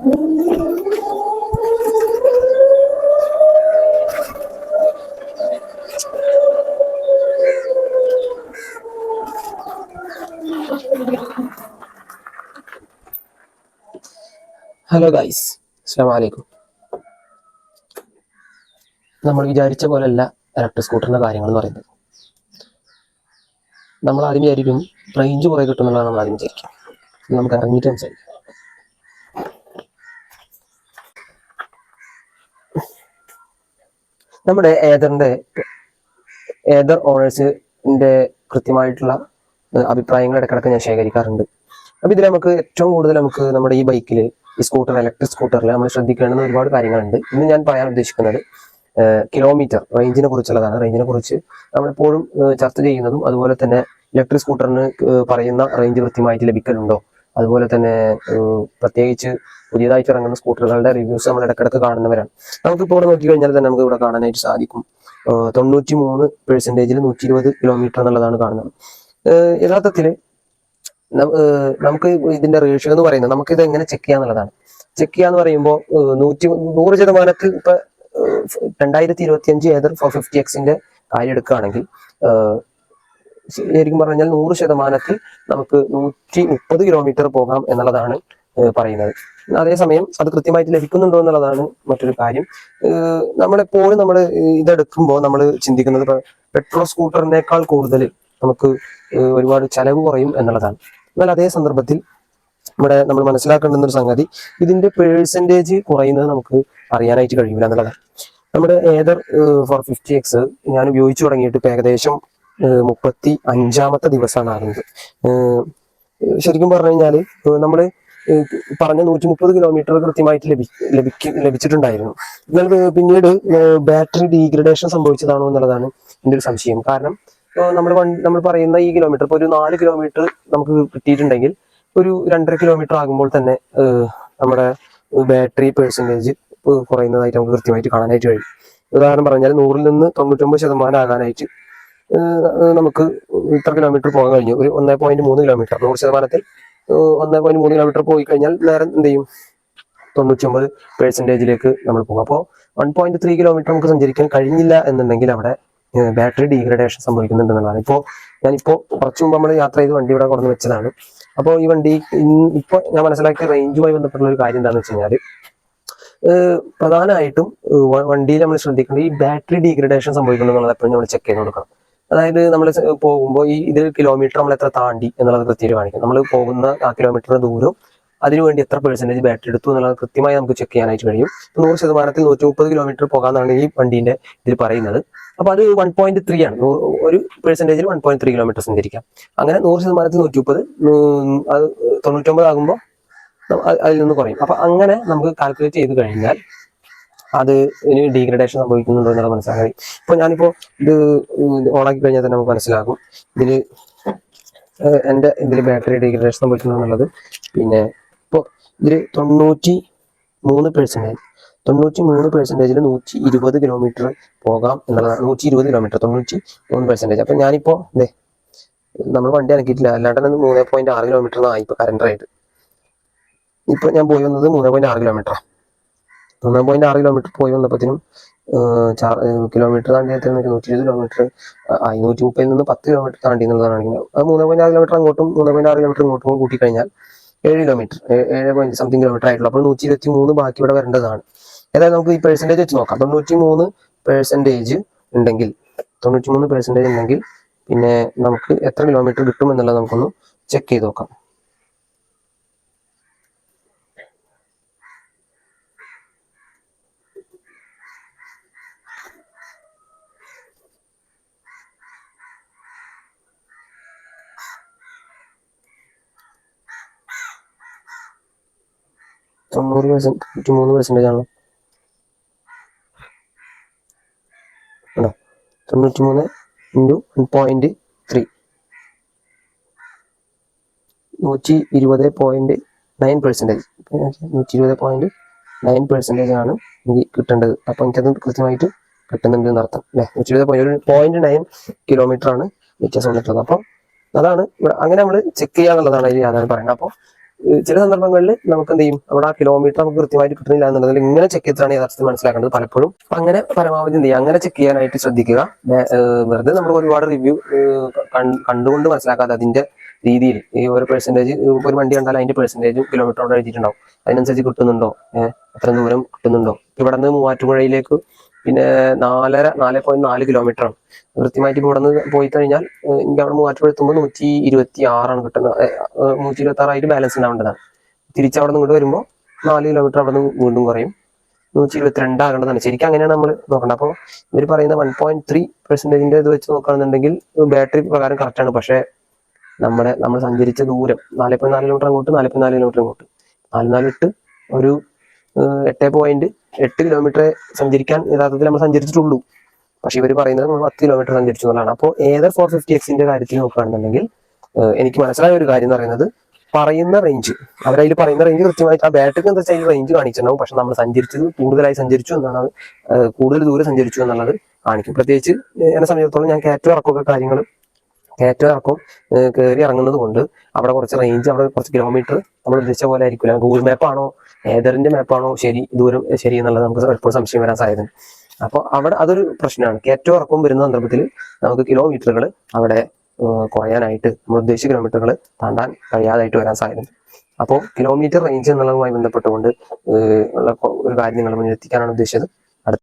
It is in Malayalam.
ഹലോ ഗൈസ്, അസ്സലാമു അലൈക്കും. നമ്മൾ വിചാരിച്ച പോലെയല്ല ഇലക്ട്രിക് സ്കൂട്ടറിൻ്റെ കാര്യങ്ങൾ എന്ന് പറയുന്നത്. നമ്മൾ ആദ്യം വിചാരിക്കും റേഞ്ച് കുറേ കിട്ടുന്നുള്ളതാണ് നമ്മൾ ആദ്യം വിചാരിക്കും. നമുക്ക് ഇറങ്ങിയിട്ട് സംസാരിക്കാം. നമ്മുടെ ഏതർ ഓണേഴ്സിൻ്റെ കൃത്യമായിട്ടുള്ള അഭിപ്രായങ്ങൾ ഇടയ്ക്കിടയ്ക്ക് ഞാൻ ശേഖരിക്കാറുണ്ട്. അപ്പം ഇതിൽ നമുക്ക് ഏറ്റവും കൂടുതൽ നമ്മുടെ ഈ ബൈക്കിൽ, ഈ ഇലക്ട്രിക് സ്കൂട്ടറിൽ നമ്മൾ ശ്രദ്ധിക്കേണ്ടുന്ന ഒരുപാട് കാര്യങ്ങളുണ്ട്. ഇന്ന് ഞാൻ പറയാൻ ഉദ്ദേശിക്കുന്നത് കിലോമീറ്റർ റേഞ്ചിനെ കുറിച്ചുള്ളതാണ്. റേഞ്ചിനെ കുറിച്ച് നമ്മളെപ്പോഴും ചർച്ച ചെയ്യുന്നതും, അതുപോലെ തന്നെ ഇലക്ട്രിക് സ്കൂട്ടറിന് പറയുന്ന റേഞ്ച് കൃത്യമായിട്ട് ലഭിക്കലുണ്ടോ, അതുപോലെ തന്നെ പ്രത്യേകിച്ച് പുതിയതായിട്ട് ഇറങ്ങുന്ന സ്കൂട്ടറുകളുടെ റിവ്യൂസ് നമ്മൾ ഇടയ്ക്കിടയ്ക്ക് കാണുന്നവരാണ്. നമുക്കിപ്പോൾ ഇവിടെ നോക്കിക്കഴിഞ്ഞാൽ തന്നെ നമുക്ക് ഇവിടെ കാണാനായിട്ട് സാധിക്കും 93% 120 കിലോമീറ്റർ എന്നുള്ളതാണ് കാണുന്നത്. യഥാർത്ഥത്തിൽ നമുക്ക് ഇതിന്റെ റേഷ്യോ എന്ന് പറയുന്നത് നമുക്കിത് എങ്ങനെ ചെക്ക് ചെയ്യാന്നുള്ളതാണ്. ചെക്ക് ചെയ്യാന്ന് പറയുമ്പോൾ 100% ഇപ്പൊ 2025 ഏതർ 450Xന്റെ കാര്യം എടുക്കുകയാണെങ്കിൽ ശരിക്കും പറഞ്ഞാൽ 100% നമുക്ക് 130 കിലോമീറ്റർ പോകാം എന്നുള്ളതാണ് പറയുന്നത്. അതേസമയം അത് കൃത്യമായിട്ട് ലഭിക്കുന്നുണ്ടോ എന്നുള്ളതാണ് മറ്റൊരു കാര്യം. നമ്മളെപ്പോഴും നമ്മൾ ഇതെടുക്കുമ്പോൾ നമ്മൾ ചിന്തിക്കുന്നത് പെട്രോൾ സ്കൂട്ടറിനേക്കാൾ കൂടുതൽ നമുക്ക് ഒരുപാട് ചെലവ് കുറയും എന്നുള്ളതാണ്. എന്നാൽ അതേ സന്ദർഭത്തിൽ നമ്മൾ മനസ്സിലാക്കേണ്ടുന്ന ഒരു സംഗതി, ഇതിന്റെ പേഴ്സൻറ്റേജ് കുറയുന്നത് നമുക്ക് അറിയാനായിട്ട് കഴിയില്ല എന്നുള്ളതാണ്. നമ്മുടെ ഏതർ 450X ഞാൻ ഉപയോഗിച്ചു തുടങ്ങിയിട്ട് ഇപ്പൊ ഏകദേശം 35ാമത്തെ ദിവസമാണ് ആകുന്നത്. ശരിക്കും പറഞ്ഞു കഴിഞ്ഞാൽ നമ്മൾ പറഞ്ഞ 130 കിലോമീറ്റർ കൃത്യമായിട്ട് ലഭിച്ചിട്ടുണ്ടായിരുന്നു. എന്നാൽ പിന്നീട് ബാറ്ററി ഡീഗ്രഡേഷൻ സംഭവിച്ചതാണോ എന്നുള്ളതാണ് എൻ്റെ ഒരു സംശയം. കാരണം നമ്മൾ പറയുന്ന ഈ കിലോമീറ്റർ ഇപ്പോൾ ഒരു 4 കിലോമീറ്റർ നമുക്ക് കിട്ടിയിട്ടുണ്ടെങ്കിൽ ഒരു 2.5 കിലോമീറ്റർ ആകുമ്പോൾ തന്നെ നമ്മുടെ ബാറ്ററി പേഴ്സൻറ്റേജ് കുറയുന്നതായിട്ട് നമുക്ക് കൃത്യമായിട്ട് കാണാനായിട്ട് കഴിയും. ഉദാഹരണം പറഞ്ഞാൽ 100-ൽ നിന്ന് 99% ആകാനായിട്ട് നമുക്ക് ഇത്ര കിലോമീറ്റർ പോകാൻ കഴിഞ്ഞു. ഒരു 1.3 കിലോമീറ്റർ 100%-ൽ 1.3 കിലോമീറ്റർ പോയി കഴിഞ്ഞാൽ നേരെ എന്ത് ചെയ്യും, 99%-ലേക്ക് നമ്മൾ പോകും. അപ്പോൾ 1.3 കിലോമീറ്റർ നമുക്ക് സഞ്ചരിക്കാൻ കഴിഞ്ഞില്ല എന്നുണ്ടെങ്കിൽ അവിടെ ബാറ്ററി ഡീഗ്രഡേഷൻ സംഭവിക്കുന്നുണ്ടെന്നുള്ളതാണ്. ഞാനിപ്പോ കുറച്ചു മുമ്പ് നമ്മൾ യാത്ര ചെയ്ത് വണ്ടി ഇവിടെ കൊണ്ടു വെച്ചതാണ്. അപ്പോൾ ഈ വണ്ടി ഇപ്പൊ ഞാൻ മനസ്സിലാക്കിയ റേഞ്ചുമായി ബന്ധപ്പെട്ടുള്ള ഒരു കാര്യം എന്താണെന്ന് വെച്ച് കഴിഞ്ഞാൽ, പ്രധാനമായിട്ടും വണ്ടിയിൽ നമ്മൾ ശ്രദ്ധിക്കേണ്ടത് ഈ ബാറ്ററി ഡീഗ്രഡേഷൻ സംഭവിക്കുന്നുള്ളത് എപ്പോഴും നമ്മൾ ചെക്ക് ചെയ്ത് കൊടുക്കണം. അതായത് നമ്മൾ പോകുമ്പോൾ ഇതിൽ കിലോമീറ്റർ നമ്മൾ എത്ര താണ്ടി എന്നുള്ളത് കൃത്യമായിട്ട് കാണിക്കും. നമ്മൾ പോകുന്ന ആ കിലോമീറ്ററിന്റെ ദൂരം, അതിനുവേണ്ടി എത്ര പെർസെന്റേജ് ബാറ്ററി എടുത്തു എന്നുള്ളത് കൃത്യമായി നമുക്ക് ചെക്ക് ചെയ്യാനായിട്ട് കഴിയും. 100%-ൽ 130 കിലോമീറ്റർ പോകാമെന്നാണ് ഈ വണ്ടീന്റെ ഇതിൽ പറയുന്നത്. അപ്പൊ അത് 1.3 ആണ്. ഒരു പെർസെന്റേജിൽ 1.3 കിലോമീറ്റർ സഞ്ചരിക്കാം. അങ്ങനെ 100%-ൽ 130, അത് 99 ആകുമ്പോൾ അതിൽ നിന്ന് കുറയും. അപ്പൊ അങ്ങനെ നമുക്ക് കാൽക്കുലേറ്റ് ചെയ്ത് കഴിഞ്ഞാൽ അത് ഇനി ഡീഗ്രഡേഷൻ സംഭവിക്കുന്നുണ്ടോ എന്നുള്ള മനസ്സിലാക്കി. ഇപ്പൊ ഞാനിപ്പോ ഇത് ഓണാക്കി കഴിഞ്ഞാൽ തന്നെ നമുക്ക് മനസ്സിലാകും ഇതിൽ ബാറ്ററി ഡീഗ്രഡേഷൻ സംഭവിക്കുന്നു എന്നുള്ളത്. പിന്നെ ഇപ്പോൾ ഇതിൽ 93%, 93%-ൽ 120 കിലോമീറ്റർ പോകാം എന്നുള്ളതാണ്. 120 കിലോമീറ്റർ 93%. അപ്പൊ ഞാനിപ്പോ നമ്മൾ വണ്ടി അനക്കിയിട്ടില്ല, അല്ലാണ്ട് 3.6 കിലോമീറ്റർ ആയി ഇപ്പൊ കറണ്ട് റൈഡ്. ഇപ്പൊ ഞാൻ പോയി വന്നത് 3.6 കിലോമീറ്റർ. 3.6 കിലോമീറ്റർ പോയി വന്നപ്പോഴത്തേനും കിലോമീറ്റർ താണ്ടി 120 കിലോമീറ്റർ ആയി. 130-ൽ നിന്ന് 10 കിലോമീറ്റർ താണ്ടി എന്നുള്ളതാണെങ്കിൽ അത് 3.6 കിലോമീറ്റർ അങ്ങോട്ടും 3.6 കിലോമീറ്റർ ഇങ്ങോട്ടും കൂട്ടി കഴിഞ്ഞാൽ 7 കിലോമീറ്റർ 7 കിലോമീറ്റർ ആയിട്ടുള്ളൂ. അപ്പോൾ 123 ബാക്കി ഇവിടെ വരേണ്ടതാണ്. ഏതായാലും നമുക്ക് ഈ പെർസെന്റേജ് വെച്ച് നോക്കാം. 93% ഉണ്ടെങ്കിൽ 93% ഉണ്ടെങ്കിൽ പിന്നെ നമുക്ക് എത്ര കിലോമീറ്റർ കിട്ടും എന്നുള്ളത് നമുക്കൊന്ന് ചെക്ക് ചെയ്ത് നോക്കാം. തൊണ്ണൂറ് 93% ആണല്ലോ. 93 × 1.3 120.9%. 120.9% ആണ് എനിക്ക് കിട്ടേണ്ടത്. അപ്പൊ എനിക്കത് കൃത്യമായിട്ട് കിട്ടുന്നുണ്ട് എന്നർത്ഥം അല്ലെ. 120.9 കിലോമീറ്റർ ആണ് വ്യത്യാസം വന്നിട്ടുള്ളത്. അപ്പം അതാണ് അങ്ങനെ നമ്മൾ ചെക്ക് ചെയ്യാന്നുള്ളതാണ് അതിൽ യാതൊരു പറയുന്നത്. അപ്പോൾ ചില സന്ദർഭങ്ങളിൽ നമുക്ക് എന്ത് ചെയ്യും, അവിടെ ആ കിലോമീറ്റർ നമുക്ക് കൃത്യമായിട്ട് കിട്ടുന്നില്ല എന്നുണ്ടെങ്കിൽ ഇങ്ങനെ ചെക്ക് ചെയ്തിട്ടാണ് യഥാർത്ഥത്തിൽ മനസ്സിലാക്കേണ്ടത് പലപ്പോഴും. അങ്ങനെ പരമാവധി എന്ത് ചെയ്യുക, അങ്ങനെ ചെക്ക് ചെയ്യാനായിട്ട് ശ്രദ്ധിക്കുക. വെറുതെ നമ്മൾ ഒരുപാട് റിവ്യൂ കണ്ടുകൊണ്ട് മനസ്സിലാക്കാതെ അതിന്റെ രീതിയിൽ ഈ ഒരു പെർസെന്റേജ്, ഒരു വണ്ടി കണ്ടാൽ അതിന്റെ പെർസെന്റേജും കിലോമീറ്ററോട് എഴുതിയിട്ടുണ്ടാവും, അതിനനുസരിച്ച് കിട്ടുന്നുണ്ടോ, എത്ര ദൂരം കിട്ടുന്നുണ്ടോ. ഇവിടെ നിന്ന് മൂവാറ്റുപുഴയിലേക്ക് പിന്നെ 4.4 കിലോമീറ്റർ ആണ് കൃത്യമായിട്ട്. ഇവിടെ നിന്ന് പോയി കഴിഞ്ഞാൽ എനിക്ക് അവിടെ മൂവാറ്റുപുഴ എത്തുമ്പോൾ 126 കിട്ടുന്നത്, 126 ബാലൻസ് ഉണ്ടാവേണ്ടതാണ്. തിരിച്ചവിടെ നിന്ന് ഇങ്ങോട്ട് വരുമ്പോൾ 4 കിലോമീറ്റർ അവിടെ നിന്ന് വീണ്ടും കുറയും, 122 ആകേണ്ടതാണ്. ശരിക്കും അങ്ങനെയാണ് നമ്മൾ നോക്കേണ്ടത്. അപ്പോൾ ഇവർ പറയുന്ന 1.3% ഇത് വെച്ച് നോക്കുകയാണെന്നുണ്ടെങ്കിൽ ബാറ്ററി പ്രകാരം കറക്റ്റ് ആണ്. പക്ഷേ നമ്മൾ സഞ്ചരിച്ച ദൂരം 4.4 കിലോമീറ്റർ അങ്ങോട്ട്, 4.4 കിലോമീറ്റർ ഇങ്ങോട്ട്, 4.4 ഒരു 8.8 കിലോമീറ്റർ സഞ്ചരിക്കാൻ യഥാർത്ഥത്തിൽ നമ്മൾ സഞ്ചരിച്ചിട്ടുള്ളൂ. പക്ഷെ ഇവർ പറയുന്നത് നമ്മൾ 10 കിലോമീറ്റർ സഞ്ചരിച്ചു എന്നുള്ളതാണ്. അപ്പോൾ ഏതർ 450Xന്റെ കാര്യത്തിൽ നോക്കുകയാണെന്നുണ്ടെങ്കിൽ എനിക്ക് മനസ്സിലായ ഒരു കാര്യം എന്ന് പറയുന്നത്, പറയുന്ന റേഞ്ച്, അവരതിൽ പറയുന്ന റേഞ്ച് കൃത്യമായിട്ട് ആ ബാറ്ററിക്ക് എന്താ വെച്ചാൽ റേഞ്ച് കാണിച്ചിട്ടുണ്ടാവും. പക്ഷെ നമ്മൾ സഞ്ചരിച്ചത് കൂടുതലായി സഞ്ചരിച്ചു എന്നാണ്, കൂടുതൽ ദൂരം സഞ്ചരിച്ചു എന്നുള്ളത് കാണിക്കും. പ്രത്യേകിച്ച് എന്നെ സംബന്ധിച്ചിടത്തോളം ഞാൻ കയറ്റം ഇറക്കമൊക്കെ കാര്യങ്ങൾ കയറ്റം ഇറക്കം കയറി ഇറങ്ങുന്നത് കൊണ്ട് അവിടെ കുറച്ച് റേഞ്ച്, അവിടെ കുറച്ച് കിലോമീറ്റർ നമ്മൾ ഉദ്ദേശിച്ച പോലെ ആയിരിക്കില്ല. ഗൂഗിൾ മാപ്പാണോ ഏതറിന്റെ മാപ്പാണോ ശരി, ദൂരം ശരി എന്നുള്ളത് നമുക്ക് എപ്പോഴും സംശയം വരാൻ സാധ്യതയുണ്ട്. അപ്പോൾ അവിടെ അതൊരു പ്രശ്നമാണ്. കയറ്റം ഇറക്കം വരുന്ന സന്ദർഭത്തിൽ നമുക്ക് കിലോമീറ്ററുകൾ അവിടെ കുറയാനായിട്ട്, നമ്മൾ ഉദ്ദേശിച്ച കിലോമീറ്ററുകൾ താണ്ടാൻ കഴിയാതായിട്ട് വരാൻ സാധ്യതയുണ്ട്. അപ്പോൾ കിലോമീറ്റർ റേഞ്ച് എന്നുള്ളതുമായി ബന്ധപ്പെട്ടുകൊണ്ട് ഉള്ള ഒരു കാര്യം നിങ്ങൾ മുന്നിലെത്തിക്കാനാണ് ഉദ്ദേശിച്ചത്.